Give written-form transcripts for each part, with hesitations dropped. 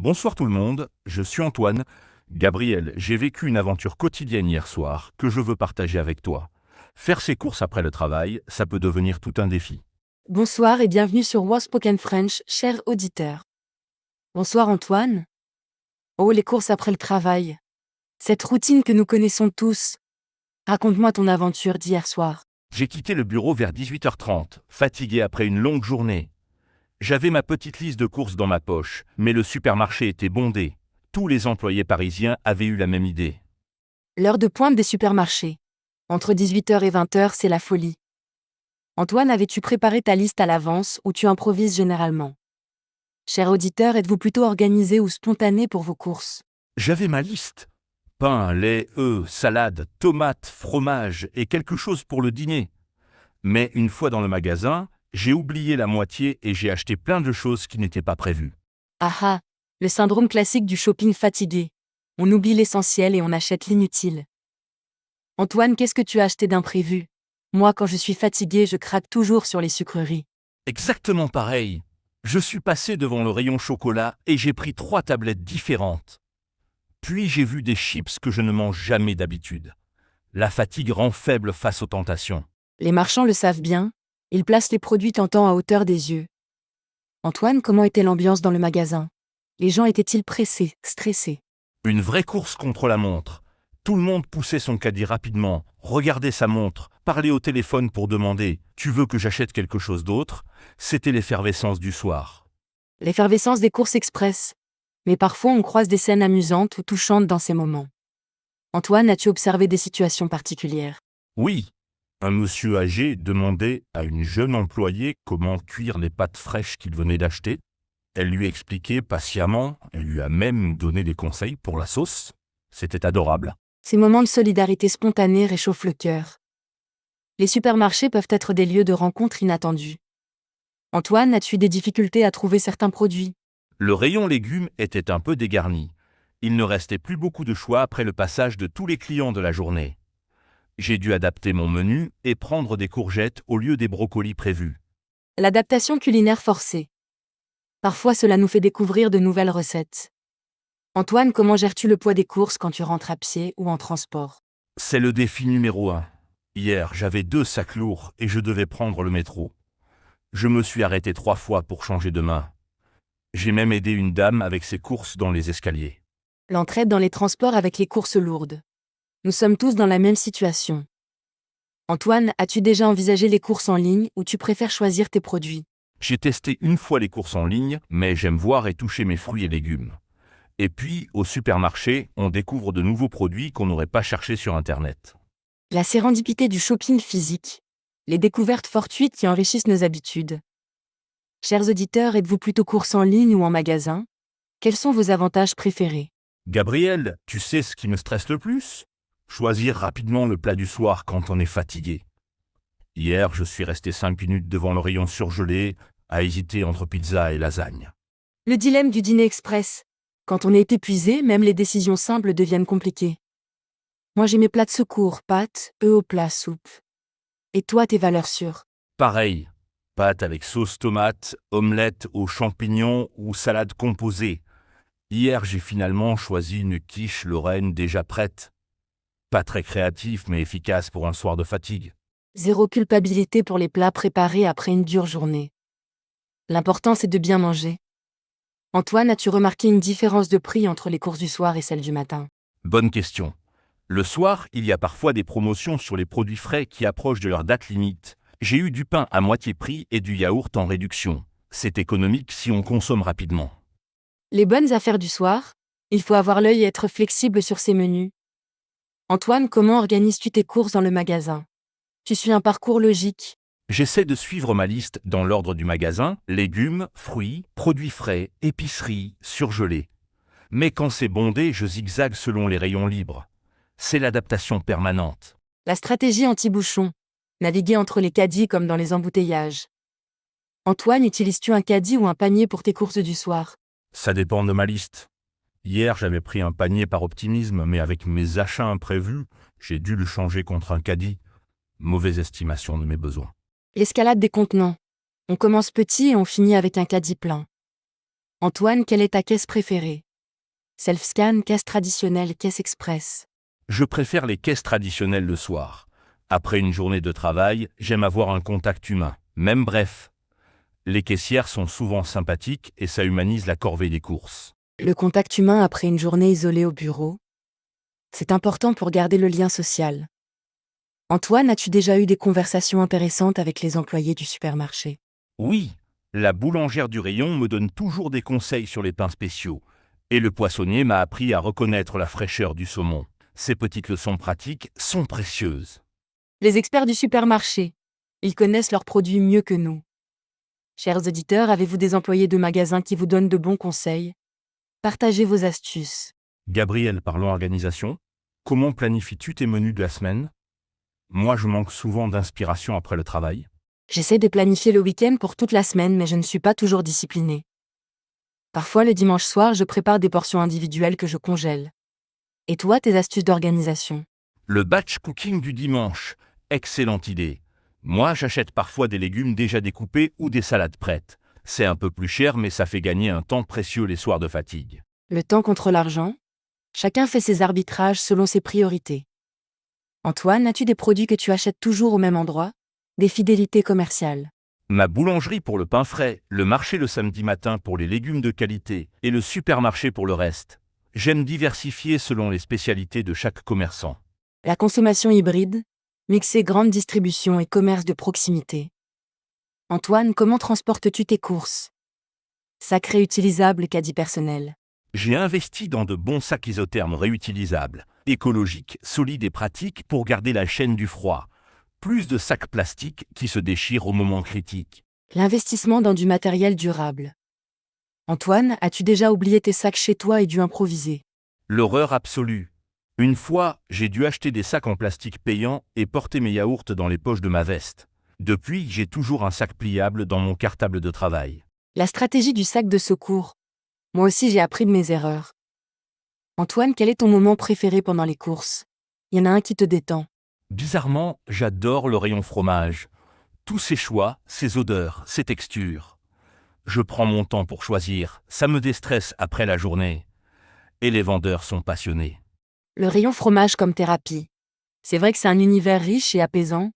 Bonsoir tout le monde, je suis Antoine. Gabriel, j'ai vécu une aventure quotidienne hier soir que je veux partager avec toi. Faire ses courses après le travail, ça peut devenir tout un défi. Bonsoir et bienvenue sur Spoken French, cher auditeur. Bonsoir Antoine. Oh, les courses après le travail. Cette routine que nous connaissons tous. Raconte-moi ton aventure d'hier soir. J'ai quitté le bureau vers 18h30, fatigué après une longue journée. J'avais ma petite liste de courses dans ma poche, mais le supermarché était bondé. Tous les employés parisiens avaient eu la même idée. L'heure de pointe des supermarchés. Entre 18h et 20h, c'est la folie. Antoine, avais-tu préparé ta liste à l'avance ou tu improvises généralement? Cher auditeur, êtes-vous plutôt organisé ou spontané pour vos courses? J'avais ma liste. Pain, lait, œufs, salade, tomates, fromage et quelque chose pour le dîner. Mais une fois dans le magasin, j'ai oublié la moitié et j'ai acheté plein de choses qui n'étaient pas prévues. Ah ah, le syndrome classique du shopping fatigué. On oublie l'essentiel et on achète l'inutile. Antoine, qu'est-ce que tu as acheté d'imprévu? Moi, quand je suis fatigué, je craque toujours sur les sucreries. Exactement pareil. Je suis passé devant le rayon chocolat et j'ai pris 3 tablettes différentes. Puis j'ai vu des chips que je ne mange jamais d'habitude. La fatigue rend faible face aux tentations. Les marchands le savent bien, ils placent les produits tentants à hauteur des yeux. Antoine, comment était l'ambiance dans le magasin? Les gens étaient-ils pressés, stressés? Une vraie course contre la montre. Tout le monde poussait son caddie rapidement, regardait sa montre, parlait au téléphone pour demander « Tu veux que j'achète quelque chose d'autre ?» C'était l'effervescence du soir. L'effervescence des courses express. Mais parfois on croise des scènes amusantes ou touchantes dans ces moments. Antoine, as-tu observé des situations particulières? Oui, un monsieur âgé demandait à une jeune employée comment cuire les pâtes fraîches qu'il venait d'acheter. Elle lui expliquait patiemment, elle lui a même donné des conseils pour la sauce. C'était adorable. Ces moments de solidarité spontanée réchauffent le cœur. Les supermarchés peuvent être des lieux de rencontres inattendus. Antoine, as-tu eu des difficultés à trouver certains produits? Le rayon légumes était un peu dégarni. Il ne restait plus beaucoup de choix après le passage de tous les clients de la journée. J'ai dû adapter mon menu et prendre des courgettes au lieu des brocolis prévus. L'adaptation culinaire forcée. Parfois cela nous fait découvrir de nouvelles recettes. Antoine, comment gères-tu le poids des courses quand tu rentres à pied ou en transport? C'est le défi numéro 1. Hier, j'avais 2 sacs lourds et je devais prendre le métro. Je me suis arrêté 3 fois pour changer de main. J'ai même aidé une dame avec ses courses dans les escaliers. L'entraide dans les transports avec les courses lourdes. Nous sommes tous dans la même situation. Antoine, as-tu déjà envisagé les courses en ligne ou tu préfères choisir tes produits? J'ai testé une fois les courses en ligne, mais j'aime voir et toucher mes fruits et légumes. Et puis, au supermarché, on découvre de nouveaux produits qu'on n'aurait pas cherchés sur Internet. La sérendipité du shopping physique. Les découvertes fortuites qui enrichissent nos habitudes. Chers auditeurs, êtes-vous plutôt courses en ligne ou en magasin? Quels sont vos avantages préférés? Gabriel, tu sais ce qui me stresse le plus? Choisir rapidement le plat du soir quand on est fatigué. Hier, je suis resté 5 minutes devant le rayon surgelé, à hésiter entre pizza et lasagne. Le dilemme du dîner express. Quand on est épuisé, même les décisions simples deviennent compliquées. Moi j'ai mes plats de secours, pâtes, œufs au plat, soupe. Et toi tes valeurs sûres? Pareil, pâtes avec sauce tomate, omelette aux champignons ou salade composée. Hier, j'ai finalement choisi une quiche Lorraine déjà prête. Pas très créatif, mais efficace pour un soir de fatigue. Zéro culpabilité pour les plats préparés après une dure journée. L'important c'est de bien manger. Antoine, as-tu remarqué une différence de prix entre les courses du soir et celles du matin? Bonne question. Le soir, il y a parfois des promotions sur les produits frais qui approchent de leur date limite. J'ai eu du pain à moitié prix et du yaourt en réduction. C'est économique si on consomme rapidement. Les bonnes affaires du soir? Il faut avoir l'œil et être flexible sur ces menus. Antoine, comment organises-tu tes courses dans le magasin? Tu suis un parcours logique. J'essaie de suivre ma liste dans l'ordre du magasin, légumes, fruits, produits frais, épicerie, surgelés. Mais quand c'est bondé, je zigzague selon les rayons libres. C'est l'adaptation permanente. La stratégie anti-bouchon. Naviguer entre les caddies comme dans les embouteillages. Antoine, utilises-tu un caddie ou un panier pour tes courses du soir? Ça dépend de ma liste. Hier, j'avais pris un panier par optimisme, mais avec mes achats imprévus, j'ai dû le changer contre un caddie. Mauvaise estimation de mes besoins. L'escalade des contenants. On commence petit et on finit avec un caddie plein. Antoine, quelle est ta caisse préférée? Self-scan, caisse traditionnelle, caisse express. Je préfère les caisses traditionnelles le soir. Après une journée de travail, j'aime avoir un contact humain, même bref. Les caissières sont souvent sympathiques et ça humanise la corvée des courses. Le contact humain après une journée isolée au bureau. C'est important pour garder le lien social. Antoine, as-tu déjà eu des conversations intéressantes avec les employés du supermarché? Oui, la boulangère du rayon me donne toujours des conseils sur les pains spéciaux. Et le poissonnier m'a appris à reconnaître la fraîcheur du saumon. Ces petites leçons pratiques sont précieuses. Les experts du supermarché. Ils connaissent leurs produits mieux que nous. Chers auditeurs, avez-vous des employés de magasins qui vous donnent de bons conseils? Partagez vos astuces. Gabriel, parlons organisation. Comment planifies-tu tes menus de la semaine? Moi, je manque souvent d'inspiration après le travail. J'essaie de planifier le week-end pour toute la semaine, mais je ne suis pas toujours disciplinée. Parfois, le dimanche soir, je prépare des portions individuelles que je congèle. Et toi, tes astuces d'organisation? Le batch cooking du dimanche. Excellente idée. Moi, j'achète parfois des légumes déjà découpés ou des salades prêtes. C'est un peu plus cher, mais ça fait gagner un temps précieux les soirs de fatigue. Le temps contre l'argent? Chacun fait ses arbitrages selon ses priorités. Antoine, as-tu des produits que tu achètes toujours au même endroit? Des fidélités commerciales. Ma boulangerie pour le pain frais, le marché le samedi matin pour les légumes de qualité et le supermarché pour le reste. J'aime diversifier selon les spécialités de chaque commerçant. La consommation hybride? Mixer grande distribution et commerce de proximité. Antoine, comment transportes-tu tes courses? Sac réutilisable, caddie personnel. J'ai investi dans de bons sacs isothermes réutilisables, écologiques, solides et pratiques pour garder la chaîne du froid. Plus de sacs plastiques qui se déchirent au moment critique. L'investissement dans du matériel durable. Antoine, as-tu déjà oublié tes sacs chez toi et dû improviser? L'horreur absolue. Une fois, j'ai dû acheter des sacs en plastique payants et porter mes yaourts dans les poches de ma veste. Depuis, j'ai toujours un sac pliable dans mon cartable de travail. La stratégie du sac de secours. Moi aussi j'ai appris de mes erreurs. Antoine, quel est ton moment préféré pendant les courses? Il y en a un qui te détend. Bizarrement, j'adore le rayon fromage. Tous ces choix, ces odeurs, ces textures. Je prends mon temps pour choisir, ça me déstresse après la journée. Et les vendeurs sont passionnés. Le rayon fromage comme thérapie. C'est vrai que c'est un univers riche et apaisant.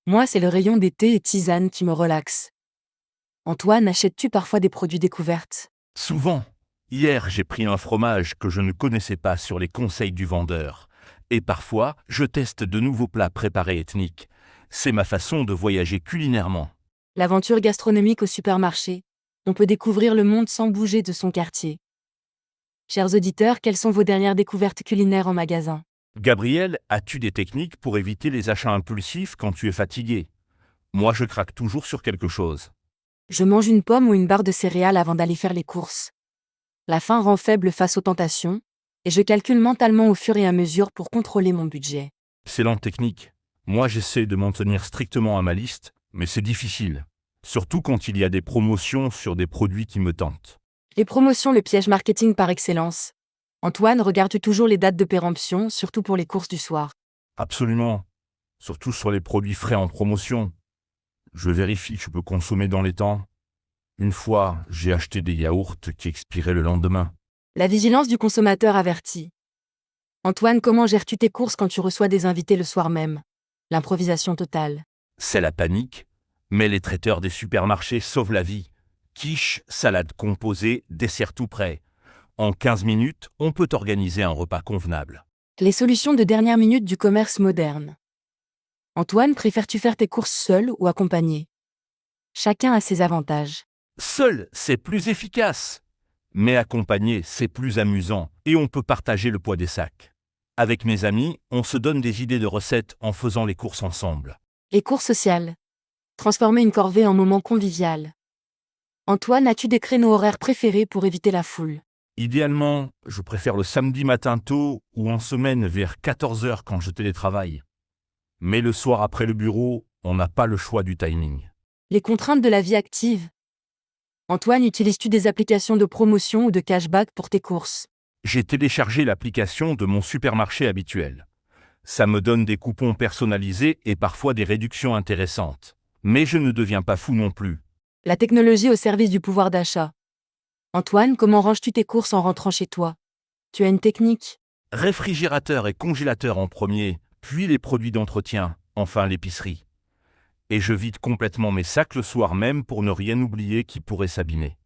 Moi, c'est le rayon des thés et tisanes qui me relaxe. Antoine, achètes-tu parfois des produits découvertes? Souvent. Hier, j'ai pris un fromage que je ne connaissais pas sur les conseils du vendeur. Et parfois, je teste de nouveaux plats préparés ethniques. C'est ma façon de voyager culinairement. L'aventure gastronomique au supermarché. On peut découvrir le monde sans bouger de son quartier. Chers auditeurs, quelles sont vos dernières découvertes culinaires en magasin? Gabriel, as-tu des techniques pour éviter les achats impulsifs quand tu es fatigué? Moi, je craque toujours sur quelque chose. Je mange une pomme ou une barre de céréales avant d'aller faire les courses. La faim rend faible face aux tentations, et je calcule mentalement au fur et à mesure pour contrôler mon budget. Excellente technique. Moi, j'essaie de m'en tenir strictement à ma liste, mais c'est difficile. Surtout quand il y a des promotions sur des produits qui me tentent. Les promotions, le piège marketing par excellence. Antoine, regardes-tu toujours les dates de péremption, surtout pour les courses du soir? Absolument. Surtout sur les produits frais en promotion. Je vérifie que je peux consommer dans les temps. Une fois, j'ai acheté des yaourts qui expiraient le lendemain. La vigilance du consommateur avertit. Antoine, comment gères-tu tes courses quand tu reçois des invités le soir même? L'improvisation totale. C'est la panique, mais les traiteurs des supermarchés sauvent la vie. Quiche, salade composée, dessert tout prêt. En 15 minutes, on peut organiser un repas convenable. Les solutions de dernière minute du commerce moderne. Antoine, préfères-tu faire tes courses seul ou accompagné? Chacun a ses avantages. Seul, c'est plus efficace. Mais accompagné, c'est plus amusant et on peut partager le poids des sacs. Avec mes amis, on se donne des idées de recettes en faisant les courses ensemble. Les courses sociales. Transformer une corvée en moment convivial. Antoine, as-tu des créneaux horaires préférés pour éviter la foule? Idéalement, je préfère le samedi matin tôt ou en semaine vers 14 heures quand je télétravaille. Mais le soir après le bureau, on n'a pas le choix du timing. Les contraintes de la vie active. Antoine, utilises-tu des applications de promotion ou de cashback pour tes courses? J'ai téléchargé l'application de mon supermarché habituel. Ça me donne des coupons personnalisés et parfois des réductions intéressantes. Mais je ne deviens pas fou non plus. La technologie au service du pouvoir d'achat. Antoine, comment ranges-tu tes courses en rentrant chez toi? Tu as une technique? Réfrigérateur et congélateur en premier, puis les produits d'entretien, enfin l'épicerie. Et je vide complètement mes sacs le soir même pour ne rien oublier qui pourrait s'abîmer.